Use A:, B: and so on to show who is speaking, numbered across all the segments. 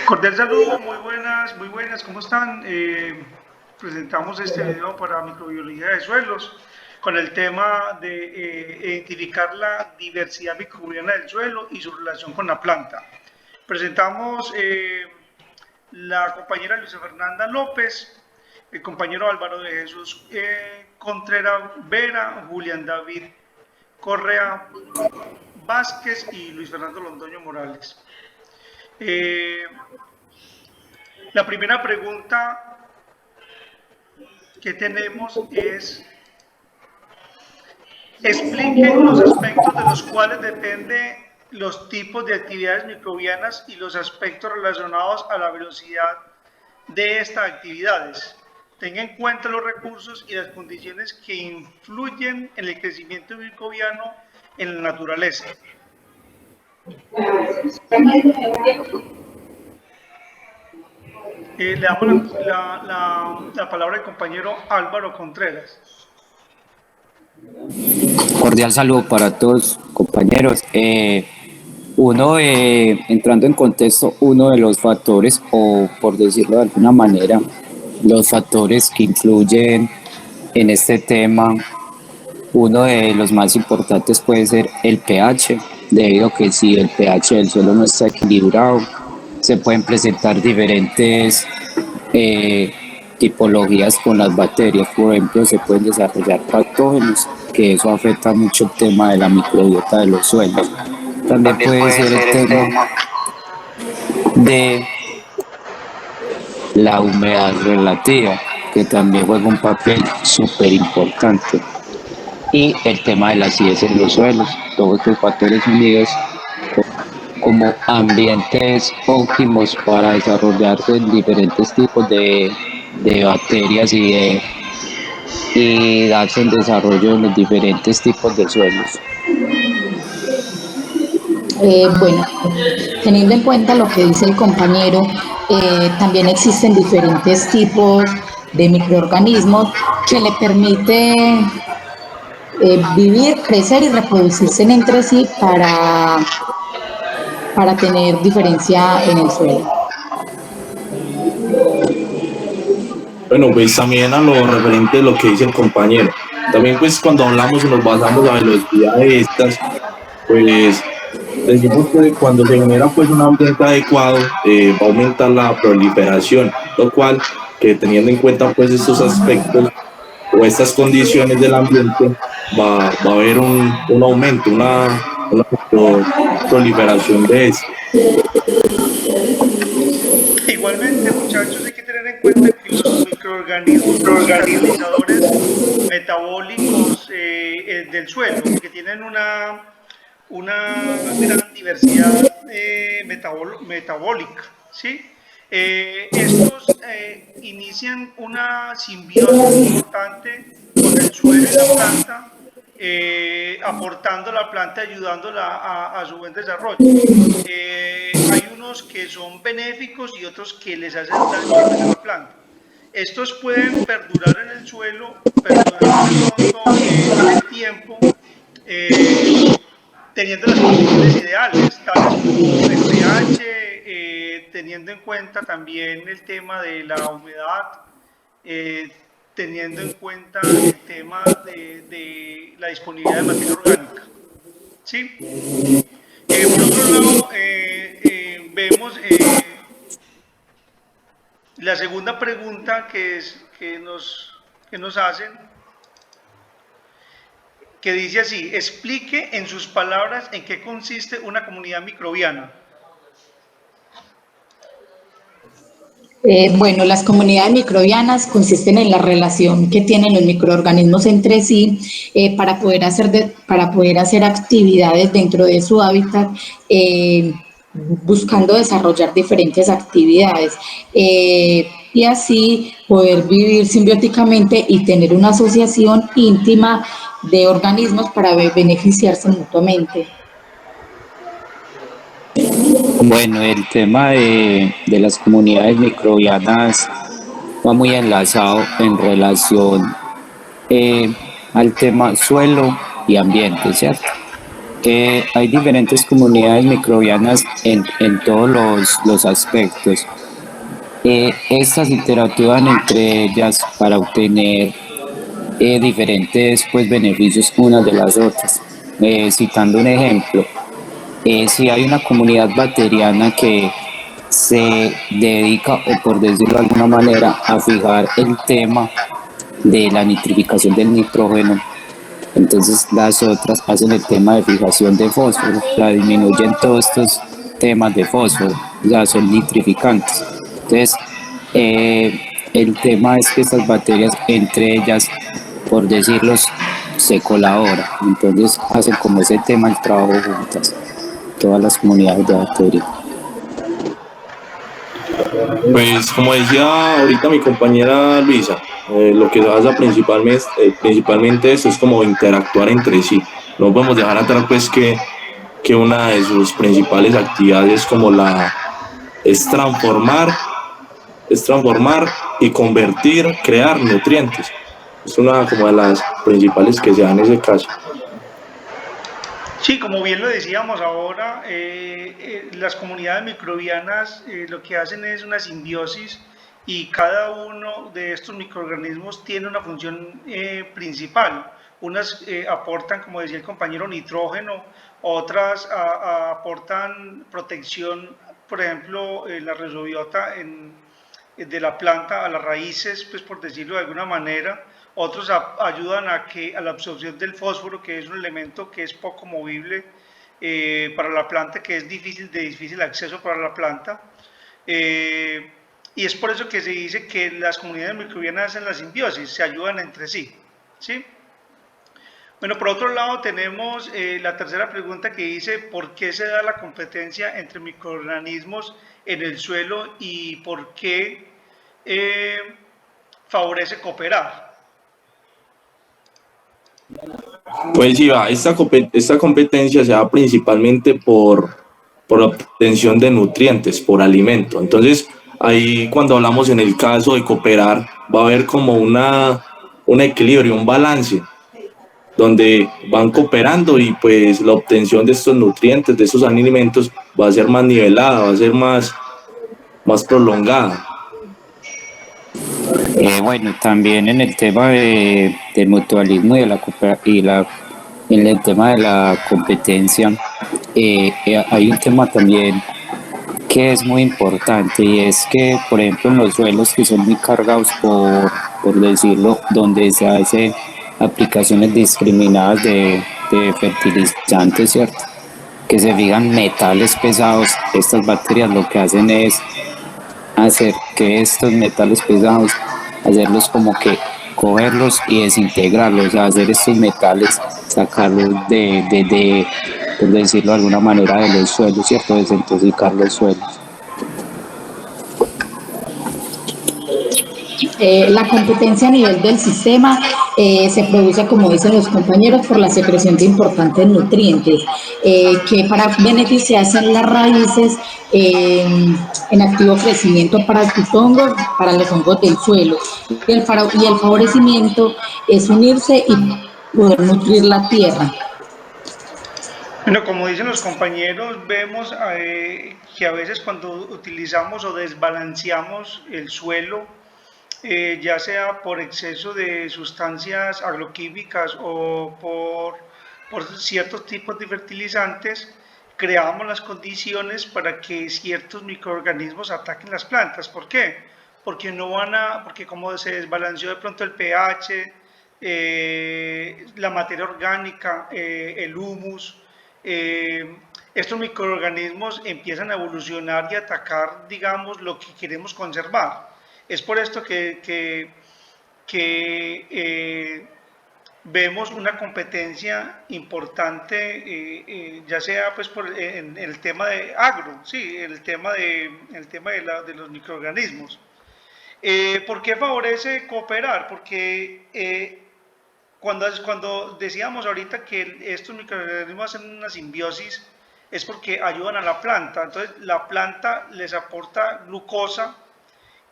A: Cordial saludo, muy buenas, ¿cómo están? Presentamos este video para microbiología de suelos con el tema de identificar la diversidad microbiana del suelo y su relación con la planta. Presentamos la compañera Luisa Fernanda López, el compañero Álvaro de Jesús Contreras Vera, Julián David Correa Vázquez y Luis Fernando Londoño Morales. La primera pregunta que tenemos es: explique los aspectos de los cuales depende los tipos de actividades microbianas y los aspectos relacionados a la velocidad de estas actividades. Tenga en cuenta los recursos y las condiciones que influyen en el crecimiento microbiano en la naturaleza. Le damos la palabra al compañero Álvaro Contreras.
B: Cordial saludo para todos, compañeros. Entrando en contexto, uno de los factores, o por decirlo de alguna manera, los factores que influyen en este tema, uno de los más importantes puede ser el pH, debido a que si el pH del suelo no está equilibrado, se pueden presentar diferentes tipologías con las bacterias. Por ejemplo, se pueden desarrollar patógenos, que eso afecta mucho el tema de la microbiota de los suelos. También puede ser el tema de la humedad relativa, que también juega un papel súper importante. Y el tema de la acidez en los suelos. Todos estos factores unidos como ambientes óptimos para desarrollarse diferentes tipos de bacterias y darse el desarrollo en los diferentes tipos de suelos.
C: Bueno, teniendo en cuenta lo que dice el compañero, también existen diferentes tipos de microorganismos que le permiten vivir, crecer y reproducirse entre sí para tener diferencia en el suelo.
D: Bueno, pues también a lo referente de lo que dice el compañero. También pues cuando hablamos y nos basamos a la velocidad de estas, pues decimos que cuando se genera pues un ambiente adecuado va a aumentar la proliferación, lo cual que teniendo en cuenta pues estos aspectos o estas condiciones del ambiente va a haber un aumento, una proliferación de esto.
A: Igualmente, muchachos, hay que tener en cuenta que los microorganismos son catalizadores metabólicos del suelo, que tienen una gran diversidad metabólica, ¿sí? Estos inician una simbiosis importante con el suelo y la planta, aportando a la planta, ayudándola a su buen desarrollo. Hay unos que son benéficos y otros que les hacen daño a la planta. Estos pueden perdurar en el suelo, perdurar de pronto en el tiempo, teniendo las condiciones ideales, tales como el pH, teniendo en cuenta también el tema de la humedad, teniendo en cuenta el tema de la disponibilidad de materia orgánica. ¿Sí? Por otro lado, vemos la segunda pregunta que nos hacen, que dice así: explique en sus palabras en qué consiste una comunidad microbiana.
C: Bueno, las comunidades microbianas consisten en la relación que tienen los microorganismos entre sí para poder hacer actividades dentro de su hábitat, buscando desarrollar diferentes actividades y así poder vivir simbióticamente y tener una asociación íntima de organismos para beneficiarse mutuamente.
B: Bueno, el tema de las comunidades microbianas va muy enlazado en relación al tema suelo y ambiente, ¿cierto? Hay diferentes comunidades microbianas en todos los aspectos. Estas interactúan entre ellas para obtener diferentes pues, beneficios unas de las otras. Citando un ejemplo, si hay una comunidad bacteriana que se dedica, o por decirlo de alguna manera, a fijar el tema de la nitrificación del nitrógeno, entonces las otras hacen el tema de fijación de fósforo, o sea, disminuyen todos estos temas de fósforo, ya son nitrificantes. Entonces, el tema es que estas bacterias, entre ellas, por decirlo, se colaboran, entonces hacen como ese tema el trabajo juntas, todas las comunidades de bacterias.
D: Pues como decía ahorita mi compañera Luisa, lo que se basa principalmente eso es como interactuar entre sí. No podemos dejar atrás pues que una de sus principales actividades como es transformar y convertir, crear nutrientes. Es una como de las principales que se da en ese caso.
A: Sí, como bien lo decíamos ahora, las comunidades microbianas lo que hacen es una simbiosis y cada uno de estos microorganismos tiene una función principal. Unas aportan, como decía el compañero, nitrógeno, otras aportan protección, por ejemplo, la resobiota de la planta a las raíces, pues por decirlo de alguna manera. Otros ayudan a la absorción del fósforo, que es un elemento que es poco movible para la planta, que es de difícil acceso para la planta. Y es por eso que se dice que las comunidades microbianas hacen la simbiosis, se ayudan entre sí. ¿Sí? Bueno, por otro lado tenemos la tercera pregunta que dice, ¿por qué se da la competencia entre microorganismos en el suelo y por qué eh, favorece cooperar?
D: Pues sí, va, esta competencia se da principalmente por obtención de nutrientes, por alimento. Entonces, ahí cuando hablamos en el caso de cooperar, va a haber como un equilibrio, un balance, donde van cooperando y pues la obtención de estos nutrientes, de estos alimentos, va a ser más nivelada, va a ser más prolongada.
B: Bueno, también en el tema del mutualismo y, de en el tema de la competencia, hay un tema también que es muy importante y es que, por ejemplo, en los suelos que son muy cargados, por decirlo, donde se hacen aplicaciones discriminadas de fertilizantes, ¿cierto? Que se fijan metales pesados, estas bacterias lo que hacen es hacer que estos metales pesados, hacerlos como que cogerlos y desintegrarlos, o sea, hacer estos metales, sacarlos por decirlo de alguna manera, de los suelos, ¿cierto? Desintoxicar los suelos.
C: La competencia a nivel del sistema se produce, como dicen los compañeros, por la secreción de importantes nutrientes que para beneficiarse en las raíces en activo crecimiento para sus hongos, para los hongos del suelo. Y el favorecimiento es unirse y poder nutrir la tierra.
A: Bueno, como dicen los compañeros, vemos que a veces cuando utilizamos o desbalanceamos el suelo, ya sea por exceso de sustancias agroquímicas o por ciertos tipos de fertilizantes, creamos las condiciones para que ciertos microorganismos ataquen las plantas. ¿Por qué? Porque como se desbalanceó de pronto el pH, la materia orgánica, el humus, estos microorganismos empiezan a evolucionar y atacar, digamos, lo que queremos conservar. Es por esto que vemos una competencia importante, ya sea pues en el tema de agro, sí, el tema de los microorganismos. ¿Por qué favorece cooperar? Porque cuando decíamos ahorita que estos microorganismos hacen una simbiosis, es porque ayudan a la planta. Entonces la planta les aporta glucosa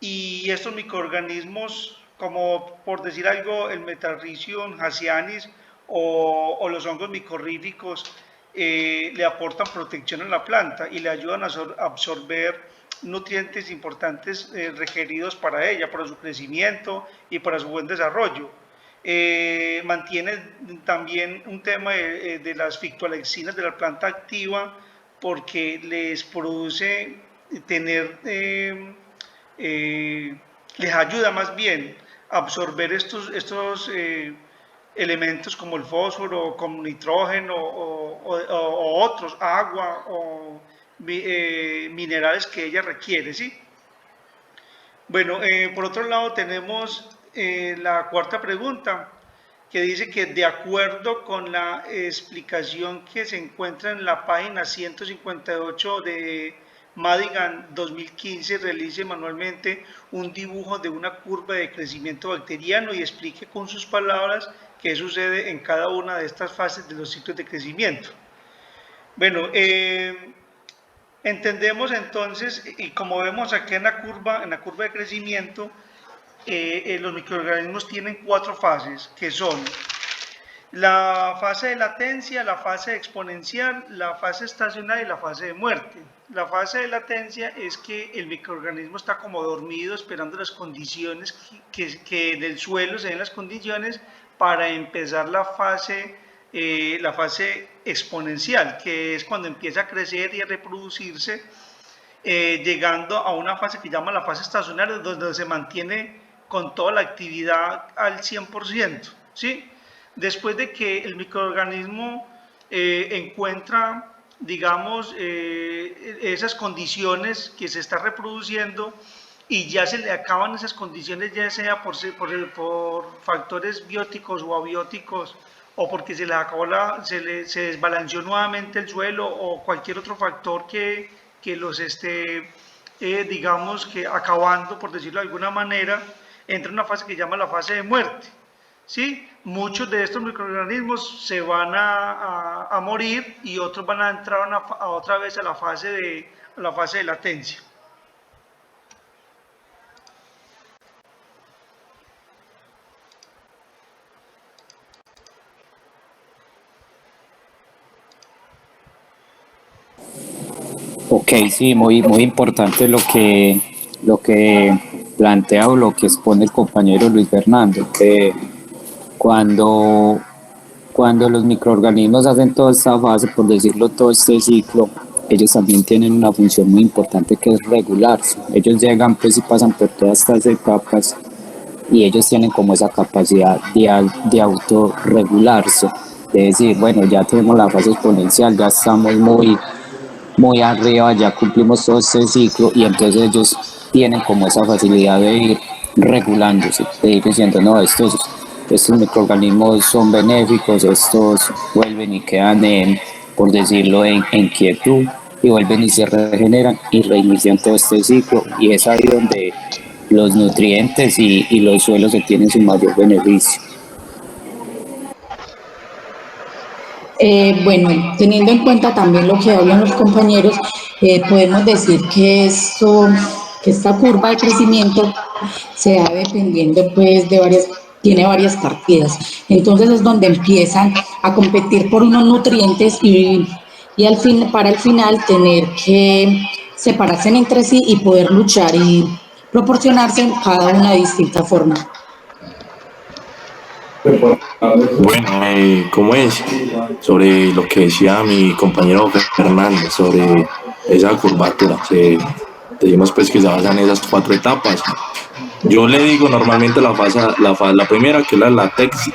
A: y estos microorganismos, como por decir algo, el Metarrhizium hasianis o los hongos micorríficos, le aportan protección a la planta y le ayudan a absorber nutrientes importantes requeridos para ella, para su crecimiento y para su buen desarrollo. Mantiene también un tema de las fictoalexinas de la planta activa, porque les produce tener, les ayuda más bien a absorber estos elementos como el fósforo, como nitrógeno o otros, agua o minerales que ella requiere, ¿sí? Bueno, por otro lado tenemos la cuarta pregunta, que dice que de acuerdo con la explicación que se encuentra en la página 158 de Madigan 2015, realice manualmente un dibujo de una curva de crecimiento bacteriano y explique con sus palabras qué sucede en cada una de estas fases de los ciclos de crecimiento. Bueno, entendemos entonces, y como vemos aquí en la curva de crecimiento, los microorganismos tienen 4 fases, que son la fase de latencia, la fase exponencial, la fase estacionaria y la fase de muerte. La fase de latencia es que el microorganismo está como dormido, esperando las condiciones, que en el suelo se den las condiciones para empezar la fase exponencial, que es cuando empieza a crecer y a reproducirse, llegando a una fase que llama la fase estacionaria, donde se mantiene con toda la actividad al 100%, ¿sí? Después de que el microorganismo encuentra, digamos, esas condiciones que se está reproduciendo y ya se le acaban esas condiciones, ya sea por factores bióticos o abióticos, o porque se les acabó se desbalanceó nuevamente el suelo, o cualquier otro factor que los esté, digamos, que acabando, por decirlo de alguna manera, entra en una fase que se llama la fase de muerte, ¿sí? Muchos de estos microorganismos se van a morir y otros van a entrar otra vez a la fase de latencia.
B: Ok, sí, muy importante lo que plantea o lo que expone el compañero Luis Fernando, que cuando, cuando los microorganismos hacen toda esta fase, por decirlo, todo este ciclo, ellos también tienen una función muy importante, que es regularse. Ellos llegan pues y pasan por todas estas etapas y ellos tienen como esa capacidad de autorregularse, de decir, bueno, ya tenemos la fase exponencial, ya estamos muy arriba, ya cumplimos todo este ciclo, y entonces ellos tienen como esa facilidad de ir regulándose, de ir diciendo, no, estos microorganismos son benéficos, estos vuelven y quedan por decirlo, en quietud, y vuelven y se regeneran y reinician todo este ciclo, y es ahí donde los nutrientes y los suelos obtienen su mayor beneficio.
C: Bueno, teniendo en cuenta también lo que hablan los compañeros, podemos decir que esta curva de crecimiento se da dependiendo pues tiene varias partidas. Entonces es donde empiezan a competir por unos nutrientes y para el final tener que separarse entre sí y poder luchar y proporcionarse en cada una de distinta forma.
D: Bueno, ¿cómo es? Sobre lo que decía mi compañero Fernando, sobre esa curvatura, decimos pues que se basan en esas 4 etapas. Yo le digo normalmente la primera, que es la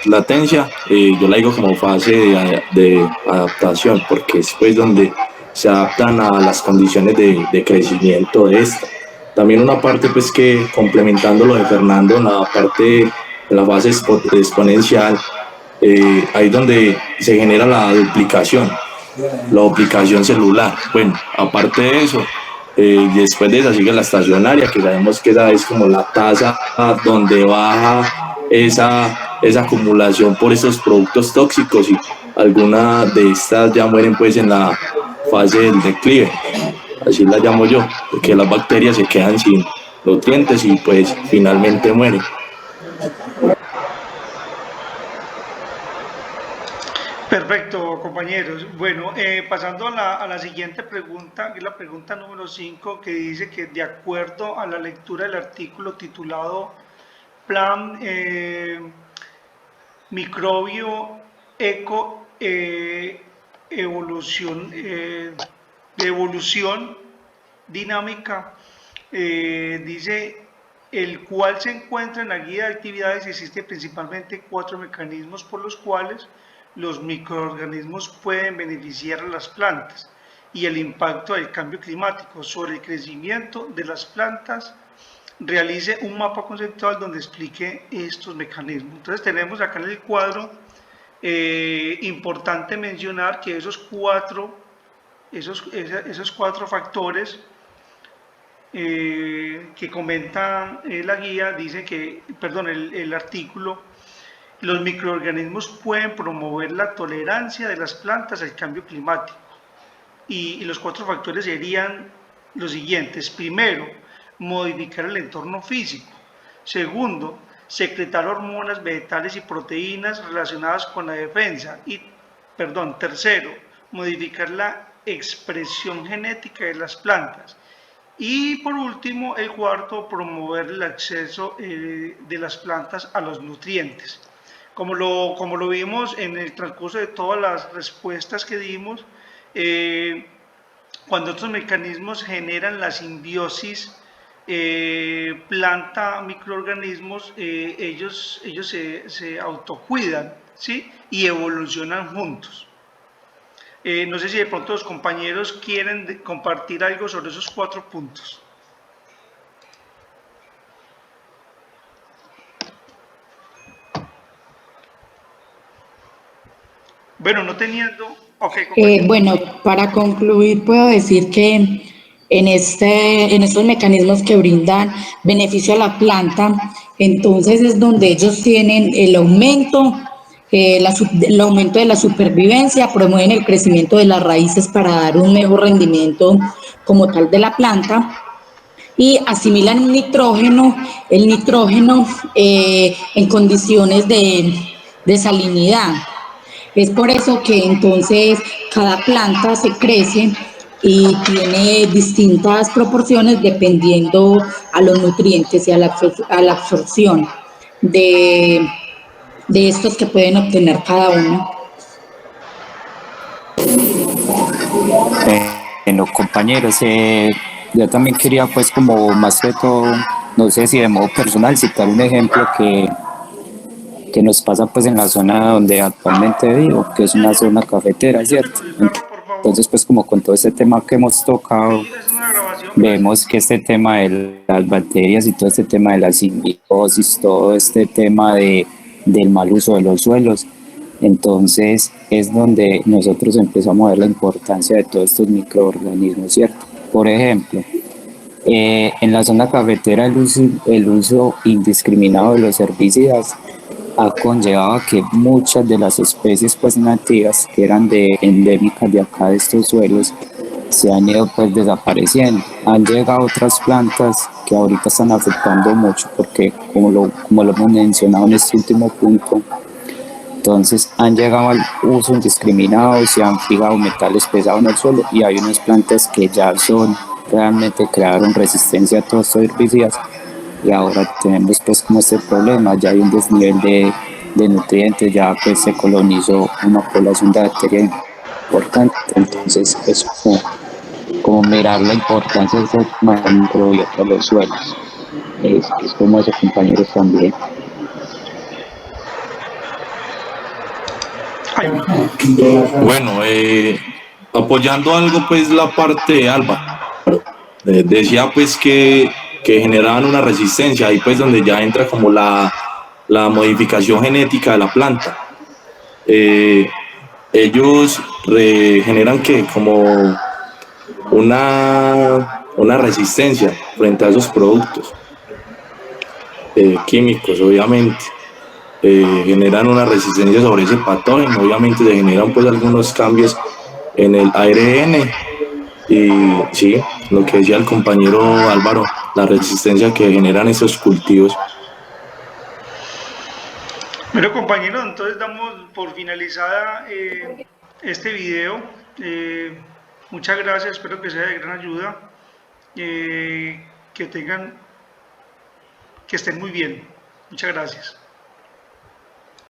D: latencia, yo la digo como fase de adaptación, porque es pues donde se adaptan a las condiciones de crecimiento de esta. También una parte pues que, complementando lo de Fernando, la fase exponencial, ahí es donde se genera la duplicación celular. Bueno, aparte de eso, después de esa sigue la estacionaria, que sabemos que esa es como la tasa donde baja esa acumulación por estos productos tóxicos, y algunas de estas ya mueren pues en la fase del declive, así la llamo yo, porque las bacterias se quedan sin nutrientes y pues finalmente mueren.
A: Perfecto, compañeros. Bueno, pasando a la siguiente pregunta, que es la pregunta número 5, que dice que de acuerdo a la lectura del artículo titulado Plan Microbio Eco Evolución, de Evolución Dinámica, dice el cual se encuentra en la guía de actividades y existe principalmente 4 mecanismos por los cuales los microorganismos pueden beneficiar a las plantas y el impacto del cambio climático sobre el crecimiento de las plantas. Realice un mapa conceptual donde explique estos mecanismos. Entonces tenemos acá en el cuadro, importante mencionar que esos cuatro factores que comenta la guía, dice que, perdón, el artículo, los microorganismos pueden promover la tolerancia de las plantas al cambio climático. Y los 4 factores serían los siguientes. Primero, modificar el entorno físico. Segundo, secretar hormonas vegetales y proteínas relacionadas con la defensa. Tercero, modificar la expresión genética de las plantas. Y por último, el cuarto, promover el acceso de las plantas a los nutrientes. Como lo vimos en el transcurso de todas las respuestas que dimos, cuando estos mecanismos generan la simbiosis planta-microorganismos, ellos se autocuidan, ¿sí? Y evolucionan juntos. No sé si de pronto los compañeros quieren compartir algo sobre esos 4 puntos. Bueno, no teniendo... Okay,
C: bueno, para concluir puedo decir que en estos mecanismos que brindan beneficio a la planta, entonces es donde ellos tienen el aumento de la supervivencia, promueven el crecimiento de las raíces para dar un mejor rendimiento como tal de la planta, y asimilan el nitrógeno en condiciones de salinidad. Es por eso que entonces cada planta se crece y tiene distintas proporciones dependiendo a los nutrientes y a la absorción de estos que pueden obtener cada uno.
B: Bueno, compañeros, yo también quería pues como más que todo, no sé si de modo personal, citar un ejemplo que nos pasa pues en la zona donde actualmente vivo, que es una zona cafetera, ¿cierto? Entonces pues como con todo este tema que hemos tocado, vemos que este tema de las bacterias y todo este tema de la simbiosis, todo este tema del mal uso de los suelos, entonces es donde nosotros empezamos a ver la importancia de todos estos microorganismos, ¿cierto? Por ejemplo, en la zona cafetera el uso indiscriminado de los herbicidas ha conllevado que muchas de las especies pues nativas que eran endémicas de acá de estos suelos se han ido pues desapareciendo. Han llegado otras plantas que ahorita están afectando mucho porque como lo hemos mencionado en este último punto, entonces han llegado al uso indiscriminado, se han fijado metales pesados en el suelo y hay unas plantas que ya realmente crearon resistencia a todos estos herbicidas. Y ahora tenemos pues como este problema, ya hay un desnivel de nutrientes, ya pues se colonizó una población de bacterias importante, entonces es como mirar la importancia de este microbiota de los suelos, es como esos compañeros también.
D: Bueno, apoyando algo pues la parte de Alba, decía pues que generaban una resistencia, ahí pues donde ya entra como la modificación genética de la planta. Ellos generan que como una resistencia frente a esos productos químicos, obviamente. Generan una resistencia sobre ese patógeno, obviamente se generan pues algunos cambios en el ARN y sí, lo que decía el compañero Álvaro, la resistencia que generan esos cultivos.
A: Bueno, compañeros, entonces damos por finalizada este video. Eh, Muchas gracias, espero que sea de gran ayuda. Que estén muy bien. Muchas gracias.